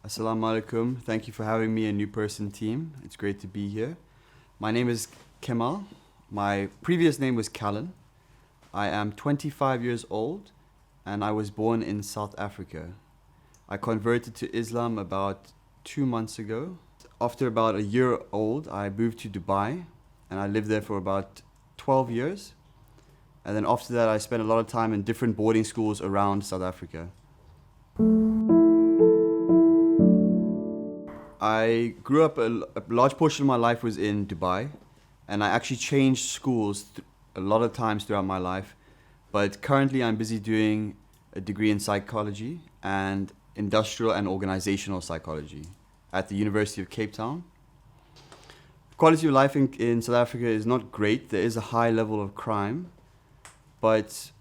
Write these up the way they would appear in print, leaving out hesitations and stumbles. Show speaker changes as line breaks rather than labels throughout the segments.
Assalamu alaikum. Thank you for having me, a new person team. It's great to be here. My name is Kemal. My previous name was Callan. I am 25 years old and I was born in South Africa. I converted to Islam about 2 months ago. After about a year old, I moved to Dubai and I lived there for about 12 years. And then after that, I spent a lot of time in different boarding schools around South Africa. I grew up, a large portion of my life was in Dubai, and I actually changed schools a lot of times throughout my life. But currently I'm busy doing a degree in psychology and industrial and organizational psychology at the University of Cape Town. Quality of life in South Africa is not great. There is a high level of crime, but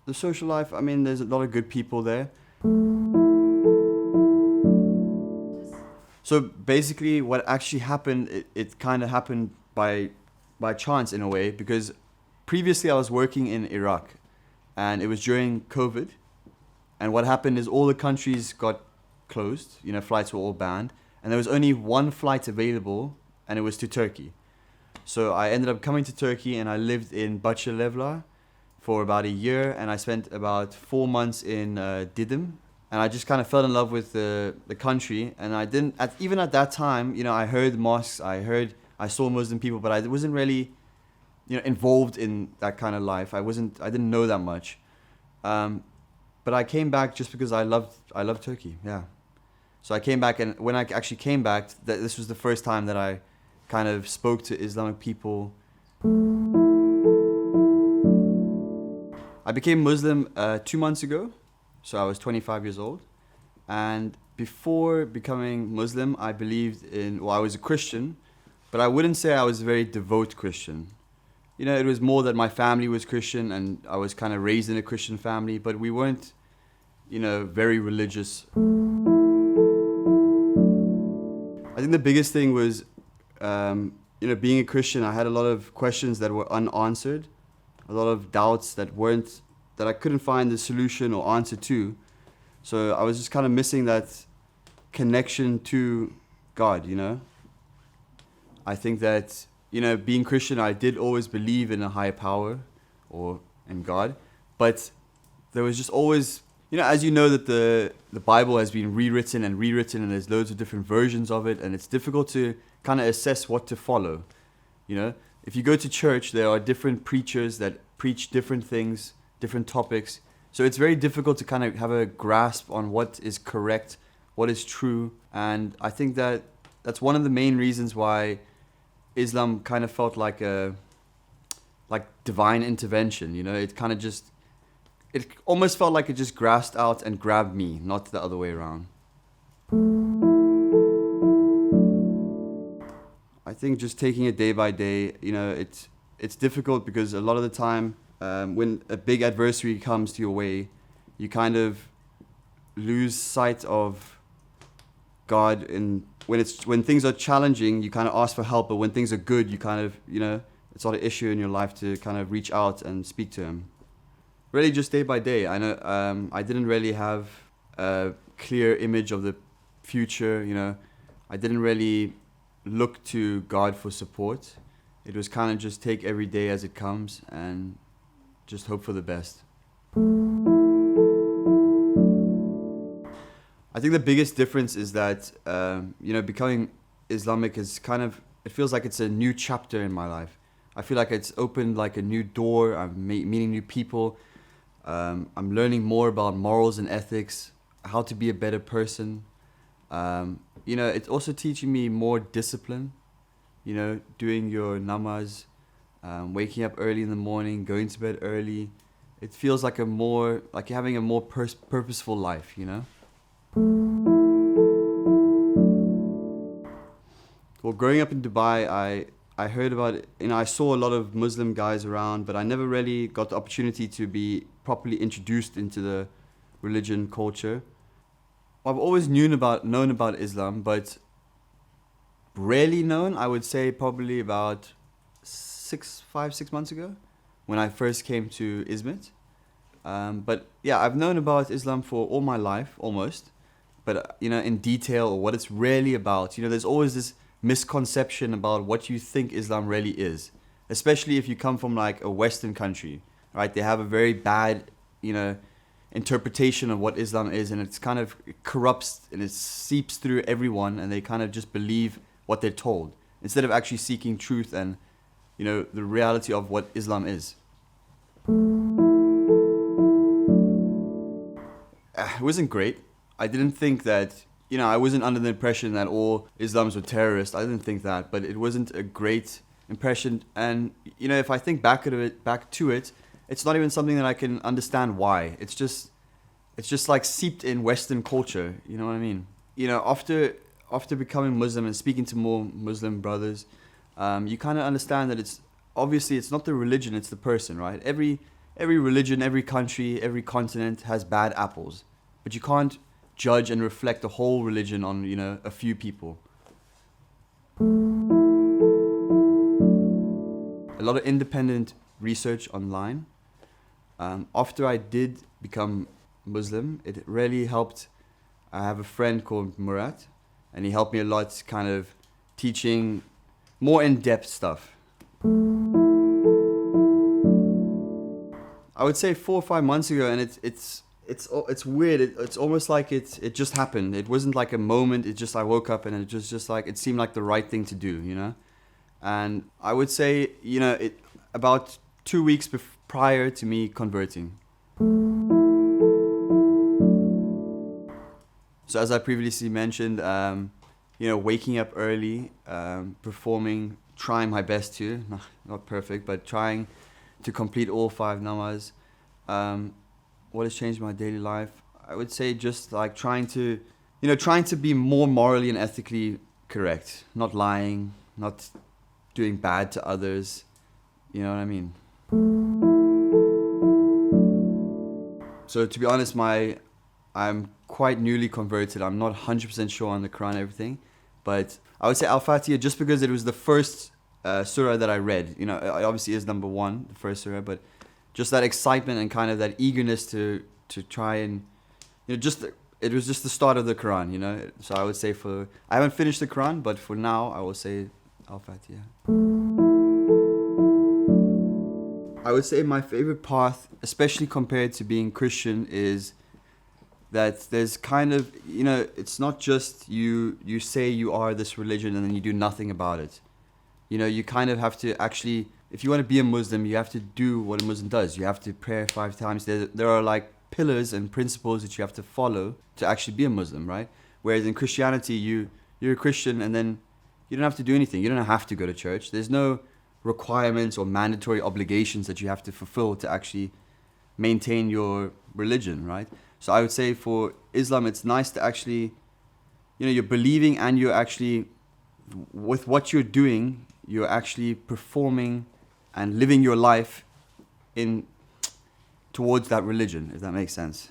the social life, I mean, there's a lot of good people there. So basically what actually happened, it kind of happened by chance in a way, because previously I was working in Iraq and it was during COVID. And what happened is all the countries got closed, flights were all banned. And there was only one flight available and it was to Turkey. So I ended up coming to Turkey and I lived in Bahçelievler for about a year, and I spent about 4 months in Didim. And I just kind of fell in love with the country. And I didn't, even at that time, I heard mosques, I saw Muslim people, but I wasn't really, involved in that kind of life. I didn't know that much. But I came back just because I loved Turkey, yeah. So I came back, and when I actually came back, this was the first time that I kind of spoke to Islamic people. I became Muslim 2 months ago. So I was 25 years old, and before becoming Muslim, I I was a Christian, but I wouldn't say I was a very devout Christian. It was more that my family was Christian and I was kind of raised in a Christian family, but we weren't, very religious. I think the biggest thing was, being a Christian, I had a lot of questions that were unanswered, a lot of doubts that I couldn't find the solution or answer to. So I was just kind of missing that connection to God, I think that, being Christian, I did always believe in a higher power or in God. But there was just always, as you know, that the Bible has been rewritten and there's loads of different versions of it. And it's difficult to kind of assess what to follow. If you go to church, there are different preachers that preach different things, different topics. So it's very difficult to kind of have a grasp on what is correct, what is true. And I think that's one of the main reasons why Islam kind of felt like divine intervention. It kind of it almost felt like it just grasped out and grabbed me, not the other way around. I think just taking it day by day, it's difficult because a lot of the time, when a big adversary comes to your way, you kind of lose sight of God. And when things are challenging, you kind of ask for help. But when things are good, you kind of, it's not an issue in your life to kind of reach out and speak to Him. Really, just day by day. I know I didn't really have a clear image of the future. I didn't really look to God for support. It was kind of just take every day as it comes and just hope for the best. I think the biggest difference is that, becoming Islamic is it feels like it's a new chapter in my life. I feel like it's opened like a new door. I'm meeting new people. I'm learning more about morals and ethics, how to be a better person. It's also teaching me more discipline, doing your namaz, waking up early in the morning, going to bed early. It feels like you're having a more purposeful life, Well, growing up in Dubai, I heard about it, I saw a lot of Muslim guys around, but I never really got the opportunity to be properly introduced into the religion culture. I've always known about Islam, but rarely known, I would say probably about 5-6 months ago when I first came to Izmit. But yeah, I've known about Islam for all my life, almost. but in detail, or what it's really about. There's always this misconception about what you think Islam really is, especially if you come from like a Western country, right? They have a very bad, interpretation of what Islam is, and it's kind of it corrupts and it seeps through everyone, and they kind of just believe what they're told instead of actually seeking truth and, the reality of what Islam is. It wasn't great. I didn't think that, I wasn't under the impression that all Islams were terrorists. I didn't think that, but it wasn't a great impression. And, if I think back to it, it's not even something that I can understand why. It's just like seeped in Western culture. You know what I mean? After becoming Muslim and speaking to more Muslim brothers, you kind of understand that it's not the religion, it's the person, right? Every religion, every country, every continent has bad apples, but you can't judge and reflect the whole religion on, a few people. A lot of independent research online. After I did become Muslim, it really helped. I have a friend called Murat, and he helped me a lot, kind of teaching more in-depth stuff. I would say 4 or 5 months ago, and it's weird. It's almost like it just happened. It wasn't like a moment. I woke up and it was just like it seemed like the right thing to do, And I would say, about 2 weeks prior to me converting. So as I previously mentioned, waking up early, performing, trying my best to, not perfect, but trying to complete all 5 namaz. What has changed my daily life? I would say just like trying to be more morally and ethically correct, not lying, not doing bad to others. You know what I mean? So to be honest, I'm quite newly converted. I'm not 100% sure on the Quran and everything, but I would say Al-Fatiha just because it was the first surah that I read. It obviously is number 1, the first surah, but just that excitement and kind of that eagerness to try and, it was just the start of the Quran, So I would say I haven't finished the Quran, but for now I will say Al-Fatiha. I would say my favorite path, especially compared to being Christian, is that there's kind of, it's not just you say you are this religion and then you do nothing about it. You kind of have to actually, if you want to be a Muslim, you have to do what a Muslim does. You have to pray 5 times. There are like pillars and principles that you have to follow to actually be a Muslim, right? Whereas in Christianity, you're a Christian and then you don't have to do anything. You don't have to go to church. There's no requirements or mandatory obligations that you have to fulfill to actually maintain your religion, right? So I would say for Islam, it's nice to actually, you're believing and you're actually, with what you're doing, you're actually performing and living your life towards that religion, if that makes sense.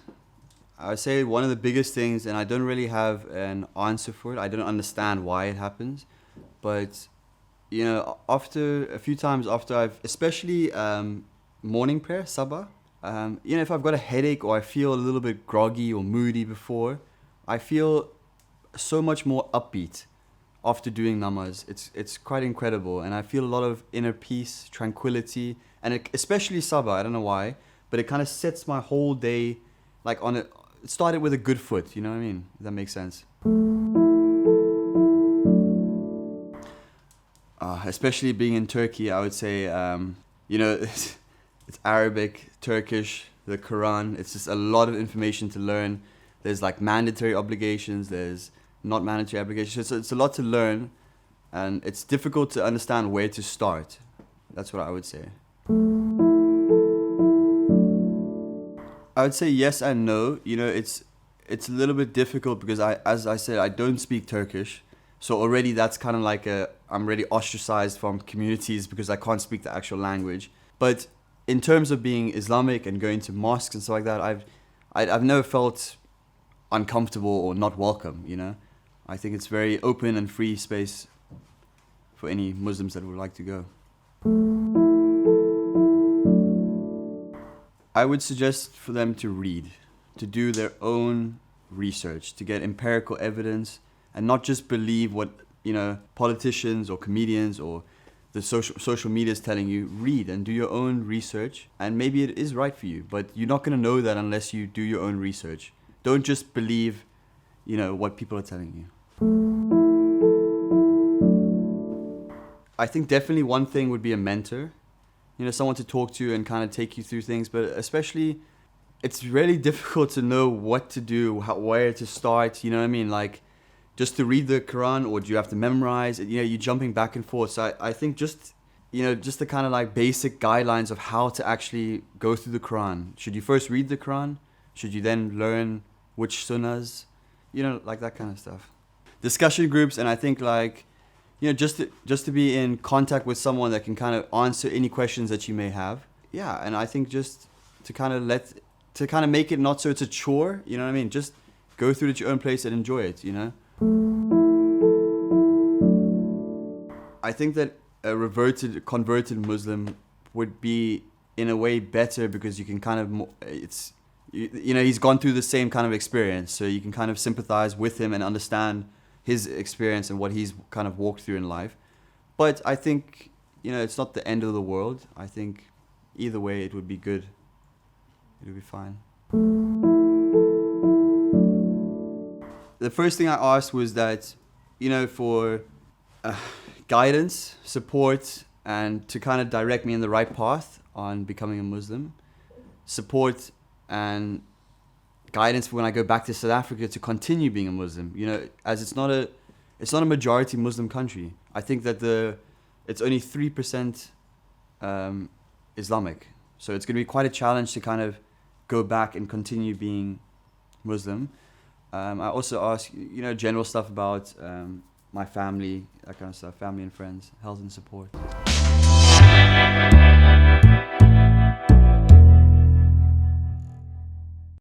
I would say one of the biggest things, and I don't really have an answer for it, I don't understand why it happens, but after a few times after I've, especially morning prayer, sabah, if I've got a headache or I feel a little bit groggy or moody before, I feel so much more upbeat after doing namaz. It's quite incredible, and I feel a lot of inner peace, tranquility, and especially sabah, I don't know why, but it kind of sets my whole day like it started with a good foot, you know what I mean? If that makes sense. Especially being in Turkey, I would say, it's Arabic, Turkish, the Quran. It's just a lot of information to learn. There's like mandatory obligations. There's not mandatory obligations. So it's a lot to learn, and it's difficult to understand where to start. That's what I would say. I would say yes and no. It's a little bit difficult because as I said, I don't speak Turkish. So already that's kind of like I'm already ostracized from communities because I can't speak the actual language. But in terms of being Islamic and going to mosques and stuff like that, I've never felt uncomfortable or not welcome, I think it's very open and free space for any Muslims that would like to go. I would suggest for them to read, to do their own research, to get empirical evidence, and not just believe what, politicians or comedians or the social media is telling you. Read and do your own research, and maybe it is right for you, but you're not going to know that unless you do your own research. Don't just believe, what people are telling you. I think definitely one thing would be a mentor, someone to talk to and kind of take you through things, but especially it's really difficult to know what to do, where to start, like just to read the Quran, or do you have to memorize it? You're jumping back and forth. So I think just the kind of like basic guidelines of how to actually go through the Quran. Should you first read the Quran? Should you then learn which sunnahs? Like that kind of stuff. Discussion groups, and I think like, just to be in contact with someone that can kind of answer any questions that you may have. Yeah, and I think just to kind of make it not so it's a chore, Just go through it at your own pace and enjoy it, I think that a converted Muslim would be in a way better because you can kind of, he's gone through the same kind of experience, so you can kind of sympathize with him and understand his experience and what he's kind of walked through in life. But I think, it's not the end of the world. I think either way it would be good. It would be fine. The first thing I asked was that, for guidance, support, and to kind of direct me in the right path on becoming a Muslim. Support and guidance for when I go back to South Africa to continue being a Muslim. As it's not a majority Muslim country. I think that it's only 3% Islamic. So it's going to be quite a challenge to kind of go back and continue being Muslim. I also ask, general stuff about my family, that kind of stuff, family and friends, health and support.